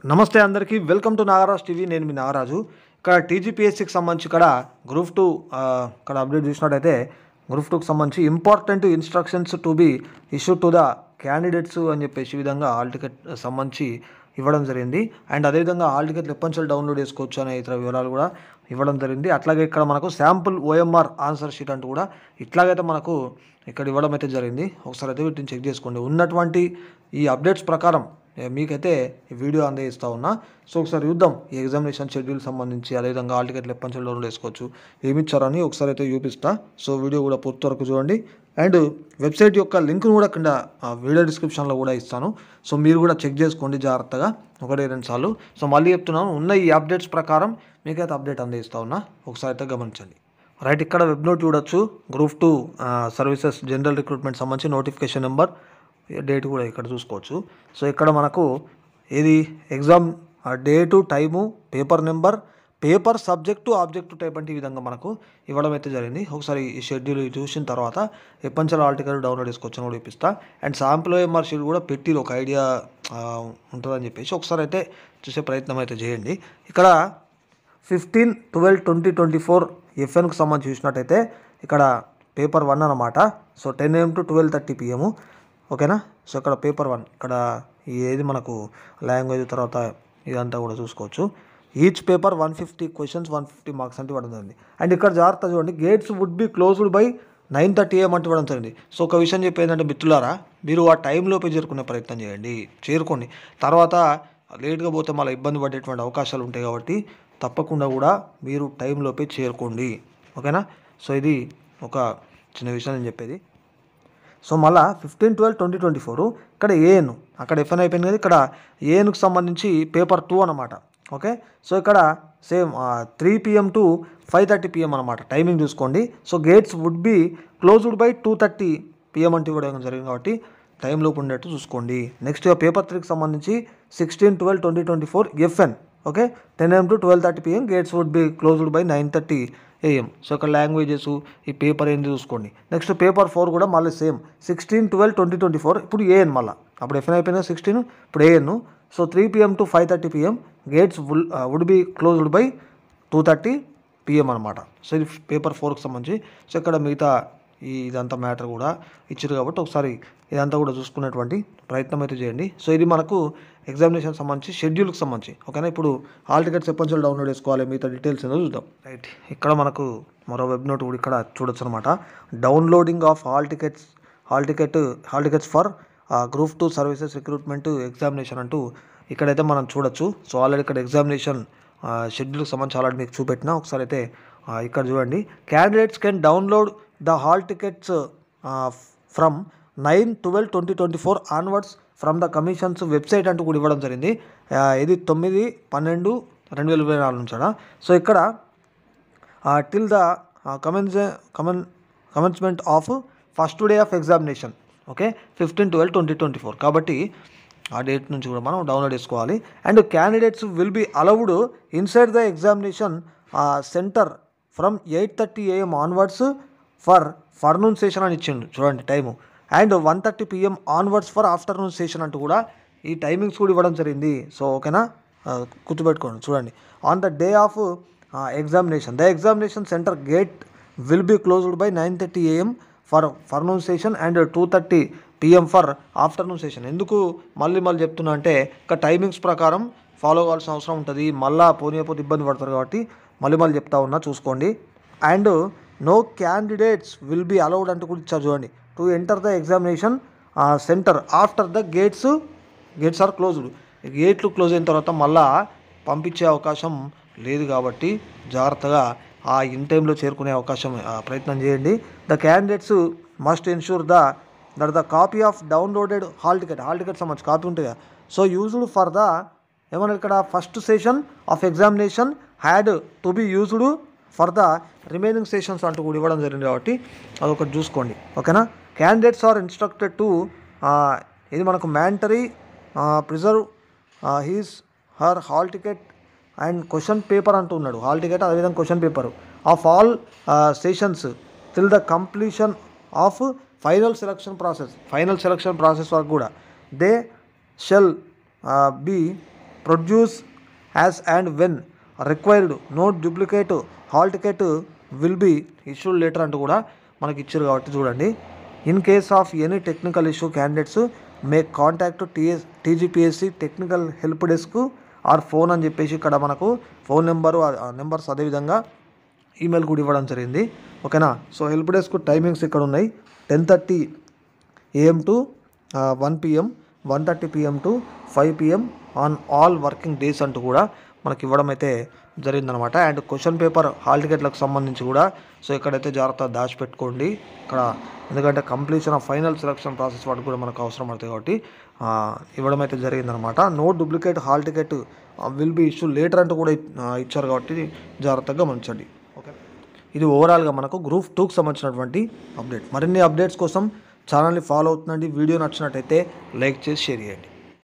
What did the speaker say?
నమస్తే అందరికీ welcome to Nagaraj TV. నేను మీ నాగరాజు. ఇక్కడ టీజీపీఎస్సీకి సంబంధించి ఇక్కడ గ్రూప్ 2 ఇక్కడ అప్డేట్ చూసినట్టయితే గ్రూప్ 2కి సంబంధించి important instructions to be issue to the candidates అని చెప్పేసి విధంగా హాల్ టికెట్ సంబంధించి ఇవ్వడం జరిగింది. అండ్ అదేవిధంగా హాల్ టికెట్లు ఎప్పటి డౌన్లోడ్ చేసుకోవచ్చు అనే ఇతర వివరాలు కూడా ఇవ్వడం జరిగింది. అట్లాగే ఇక్కడ మనకు శాంపుల్ ఓఎంఆర్ ఆన్సర్ షీట్ అంటూ కూడా ఇట్లాగైతే మనకు ఇక్కడ ఇవ్వడం అయితే జరిగింది. ఒకసారి అయితే వీటిని చెక్ చేసుకోండి. ఉన్నటువంటి ఈ అప్డేట్స్ ప్రకారం మీకైతే ఈ వీడియో అందజేస్తూ ఉన్నా. సో ఒకసారి చూద్దాం ఈ ఎగ్జామినేషన్ షెడ్యూల్ సంబంధించి, అదేవిధంగా హాల్ టికెట్లు ఎప్పటి నుంచి డౌన్లోడ్ చేసుకోవచ్చు, ఏమి ఇచ్చారని ఒకసారి అయితే చూపిస్తా. సో వీడియో కూడా పూర్తి వరకు చూడండి. అండ్ వెబ్సైట్ యొక్క లింక్ను కూడా కింద వీడియో డిస్క్రిప్షన్లో కూడా ఇస్తాను. సో మీరు కూడా చెక్ చేసుకోండి జాగ్రత్తగా, 1-2 సార్లు. సో మళ్ళీ చెప్తున్నాను, ఉన్న ఈ అప్డేట్స్ ప్రకారం మీకైతే అప్డేట్ అందజేస్తూ ఉన్నా. ఒకసారి అయితే గమనించండి. రైట్, ఇక్కడ వెబ్ నోట్ చూడొచ్చు. గ్రూప్ 2 సర్వీసెస్ జనరల్ రిక్రూట్మెంట్ సంబంధించి నోటిఫికేషన్ నెంబర్, డేట్ కూడా ఇక్కడ చూసుకోవచ్చు. సో ఇక్కడ మనకు ఏది exam date, time, paper number, paper subject, object type అంటే ఈ విధంగా మనకు ఇవ్వడం అయితే జరిగింది. ఒకసారి ఈ షెడ్యూల్ చూసిన తర్వాత ఎప్పటి హాల్ టికెట్ డౌన్లోడ్ చేసుకోవచ్చు కూడా చూపిస్తా. అండ్ శాంపుల్ ఓఎంఆర్ షీట్ కూడా పెట్టి ఒక ఐడియా ఉంటుందని చెప్పేసి ఒకసారి అయితే చూసే ప్రయత్నం అయితే చేయండి. ఇక్కడ 15/12/2024 ఎఫ్ఎన్కి సంబంధించి చూసినట్టయితే ఇక్కడ పేపర్ 1 అన్నమాట. So 10 AM to 12:30 PM. ఓకేనా. సో ఇక్కడ పేపర్ 1 ఇక్కడ ఏది మనకు లాంగ్వేజ్ తర్వాత ఇదంతా కూడా చూసుకోవచ్చు. ఈచ్ పేపర్ 150 క్వశ్చన్స్, 150 మార్క్స్ అంటే ఇవ్వడం జరిగింది. అండ్ ఇక్కడ జాగ్రత్త చూడండి, gates would be closed by 9:30 AM అంటే ఇవ్వడం జరిగింది. సో ఒక విషయం చెప్పేది అంటే మిత్రులారా, మీరు ఆ టైంలోపే చేరుకునే ప్రయత్నం చేరుకోండి. తర్వాత లేట్గా పోతే మళ్ళీ ఇబ్బంది పడేటువంటి అవకాశాలు ఉంటాయి కాబట్టి తప్పకుండా కూడా మీరు టైంలోపే చేరుకోండి. ఓకేనా. సో ఇది ఒక చిన్న విషయం నేను చెప్పేది. సో మళ్ళీ 15/12/2024 ఇక్కడ ఏఎన్, అక్కడ ఎఫ్ఎన్ అయిపోయింది కదా, ఇక్కడ ఏఎన్కి సంబంధించి పేపర్ 2 అనమాట. ఓకే. సో ఇక్కడ సేమ్ 3 PM to 5:30 PM అనమాట. టైమింగ్ చూసుకోండి. So gates would be closed by 2:30 PM అంటే ఇవ్వడం జరిగింది కాబట్టి టైంలోపు ఉండేట్టు చూసుకోండి. నెక్స్ట్ పేపర్ 3కి సంబంధించి 16/12/2024 FN. Okay. 10 AM to 12:30 PM, gates would be closed by 9:30 AM. So ఇక్కడ లాంగ్వేజెస్, ఈ పేపర్ ఏంటి చూసుకోండి. నెక్స్ట్ పేపర్ 4 కూడా మళ్ళీ సేమ్ 16/12/2024. ఇప్పుడు ఏఎన్, మళ్ళీ అప్పుడు ఎఫ్ఎన్ అయిపోయినా 16, ఇప్పుడు AN. So 3 PM to 5:30 PM, gates would be closed by 2:30 PM అనమాట. సో ఇది పేపర్ 4కి సంబంధించి. సో ఇక్కడ మిగతా ఇదంతా మ్యాటర్ కూడా ఇచ్చారు కాబట్టి ఒకసారి ఇదంతా కూడా చూసుకునేటువంటి ప్రయత్నం అయితే చేయండి. సో ఇది మనకు ఎగ్జామినేషన్ సంబంధించి షెడ్యూల్కి సంబంధించి. ఓకేనా. ఇప్పుడు హాల్ టికెట్స్ ఎప్పటి డౌన్లోడ్ చేసుకోవాలి, మిగతా డీటెయిల్స్ ఏదో చూద్దాం. రైట్, ఇక్కడ మనకు మరో వెబ్ నోట్ కూడా ఇక్కడ చూడొచ్చు అనమాట. Downloading of hall tickets for group 2 services recruitment examination అంటూ ఇక్కడైతే మనం చూడొచ్చు. సో ఆల్రెడీ ఇక్కడ ఎగ్జామినేషన్ షెడ్యూల్కి సంబంధించి ఆల్రెడీ మీకు చూపెట్టినా. ఒకసారి అయితే ఇక్కడ చూడండి. Candidates can download the hall tickets from 9/12/2024 onwards from the commissions website అంటూ కూడా ఇవ్వడం జరిగింది. ఇది 9/12/2024 నుంచి. సో ఇక్కడ till the commencement of first day of examination. Okay. 15/12/2024 కాబట్టి ఆ డేట్ నుంచి కూడా మనం డౌన్లోడ్ చేసుకోవాలి. And candidates will be allowed inside the examination centre from 8:30 AM onwards for forenoon session అని ఇచ్చిండు చూడండి time. And 1:30 PM onwards for afternoon session అంటూ కూడా ఈ టైమింగ్స్ కూడా ఇవ్వడం జరిగింది. సో ఓకేనా, గుర్తుపెట్టుకోండి. చూడండి, on the day of examination the examination centre gate will be closed by 9:30 AM for forenoon session and 2:30 PM for afternoon session. ఎందుకు మళ్ళీ చెప్తున్నా అంటే ఇక టైమింగ్స్ ప్రకారం ఫాలో అవ్వాల్సిన అవసరం ఉంటుంది. మళ్ళీ పోతే ఇబ్బంది పడతారు కాబట్టి మళ్ళీ చెప్తా ఉన్నా, చూసుకోండి. And no candidates will be allowed అంటూ కూడా ఇచ్చారు చూడండి. To enter the examination centre after the gates are closed. గేట్లు క్లోజ్ అయిన తర్వాత మళ్ళా పంపించే అవకాశం లేదు కాబట్టి జాగ్రత్తగా ఇన్ టైంలో చేరుకునే అవకాశం ప్రయత్నం చేయండి. The candidates must ensure that the copy of downloaded hall ticket సంబంధించి కాపీ ఉంటుంది. సో యూజ్డ్ ఫర్ ద ఏమన్నా ఇక్కడ first session of examination had to be used for the remaining sessions అంటూ కూడా ఇవ్వడం జరిగింది కాబట్టి అదొకటి చూసుకోండి. ఓకేనా. క్యాండిడేట్స్ ఆర్ ఇన్స్ట్రక్టెడ్ టు ఇది మనకు mandatory preserve her hall ticket and question paper అంటూ ఉన్నాడు. హాల్ టికెట్ అదేవిధంగా question paper of all sessions till the completion of final selection process వరకు కూడా they shall be produce as and when required, no duplicate hall ticket will be issued later అంటూ కూడా మనకి ఇచ్చారు. కాబట్టి చూడండి, in case of any technical issue candidates may contact TGPSC technical help desk or phone అని చెప్పేసి ఇక్కడ మనకు ఫోన్ నెంబర్స్ అదేవిధంగా ఈమెయిల్ కూడా ఇవ్వడం జరిగింది. ఓకేనా. సో హెల్ప్ డెస్క్ టైమింగ్స్ ఇక్కడ ఉన్నాయి. 10:30 AM to 1 PM, 1:30 PM to 5 PM on all working days అంటూ కూడా మనకి ఇవ్వడం అయితే జరిగిందనమాట. అండ్ క్వశ్చన్ పేపర్ హాల్ టికెట్లకు సంబంధించి కూడా సో ఇక్కడైతే జాగ్రత్త దాచిపెట్టుకోండి ఇక్కడ, ఎందుకంటే completion of final selection process వాటికి కూడా మనకు అవసరం పడుతుంది కాబట్టి ఇవ్వడం అయితే జరిగిందనమాట. No duplicate hall ticket will be issue later అంటూ కూడా ఇచ్చారు కాబట్టి జాగ్రత్తగా గమనించండి. ఓకే, ఇది ఓవరాల్గా మనకు గ్రూప్ 2కి సంబంధించినటువంటి అప్డేట్. మరిన్ని అప్డేట్స్ కోసం ఛానల్ని ఫాలో అవుతుందండి. వీడియో నచ్చినట్టయితే లైక్ చేసి షేర్ చేయండి.